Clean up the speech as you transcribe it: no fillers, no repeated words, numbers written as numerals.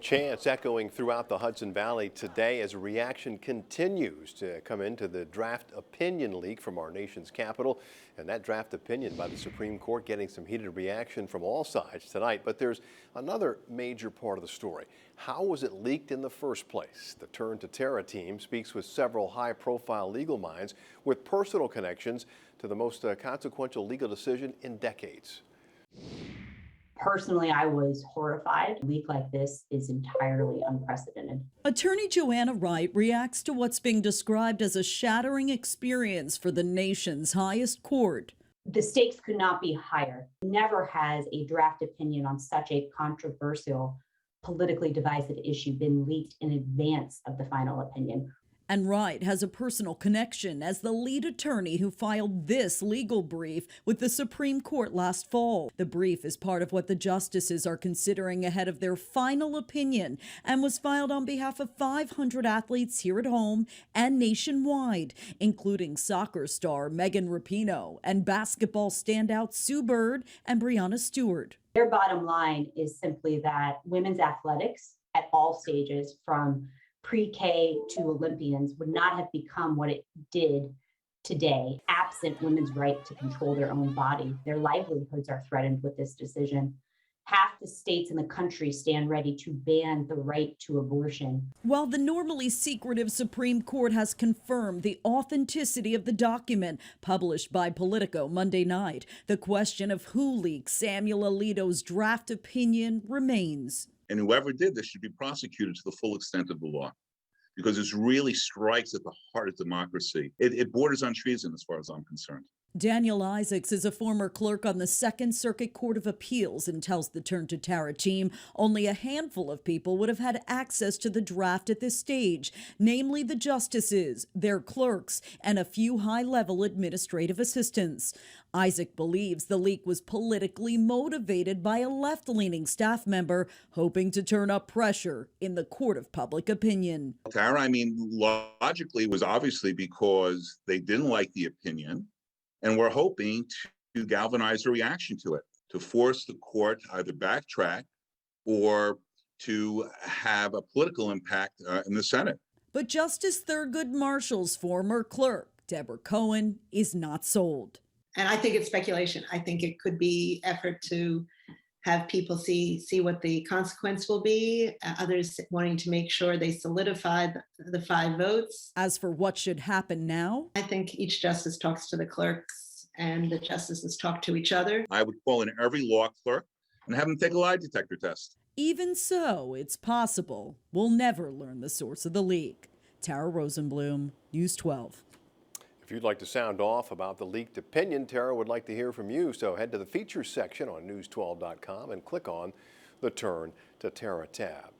Chants echoing throughout the Hudson Valley today as a reaction continues to come into the draft opinion leak from our nation's capital. And that draft opinion by the Supreme Court getting some heated reaction from all sides tonight. But there's another major part of the story. How was it leaked in the first place? The Turn to Terra team speaks with several high-profile legal minds with personal connections to the most consequential legal decision in decades. Personally, I was horrified. A leak like this is entirely unprecedented. Attorney Joanna Wright reacts to what's being described as a shattering experience for the nation's highest court. The stakes could not be higher. Never has a draft opinion on such a controversial, politically divisive issue been leaked in advance of the final opinion. And Wright has a personal connection as the lead attorney who filed this legal brief with the Supreme Court last fall. The brief is part of what the justices are considering ahead of their final opinion and was filed on behalf of 500 athletes here at home and nationwide, including soccer star Megan Rapinoe and basketball standout Sue Bird and Breanna Stewart. Their bottom line is simply that women's athletics at all stages, from pre-K to Olympians, would not have become what it did today absent women's right to control their own body. Their livelihoods are threatened with this decision. Half the states in the country stand ready to ban the right to abortion. While the normally secretive Supreme Court has confirmed the authenticity of the document published by Politico Monday night, the question of who leaked Samuel Alito's draft opinion remains. And whoever did this should be prosecuted to the full extent of the law, because this really strikes at the heart of democracy. It borders on treason as far as I'm concerned. Daniel Isaacs is a former clerk on the Second Circuit Court of Appeals and tells the Turn to Terra team only a handful of people would have had access to the draft at this stage, namely the justices, their clerks, and a few high-level administrative assistants. Isaac believes the leak was politically motivated by a left-leaning staff member hoping to turn up pressure in the court of public opinion. Tara, logically was obviously because they didn't like the opinion, and we're hoping to galvanize a reaction to it, to force the court to either backtrack or to have a political impact in the Senate. But Justice Thurgood Marshall's former clerk, Deborah Cohen, is not sold. And I think it's speculation. I think it could be effort to have people see what the consequence will be, others wanting to make sure they solidify the 5 votes. As for what should happen now, I think each justice talks to the clerks and the justices talk to each other. I would call in every law clerk and have them take a lie detector test. Even so, it's possible we'll never learn the source of the leak. Tara Rosenblum, News 12. If you'd like to sound off about the leaked opinion, Tara would like to hear from you. So head to the features section on news12.com and click on the Turn to Terra tab.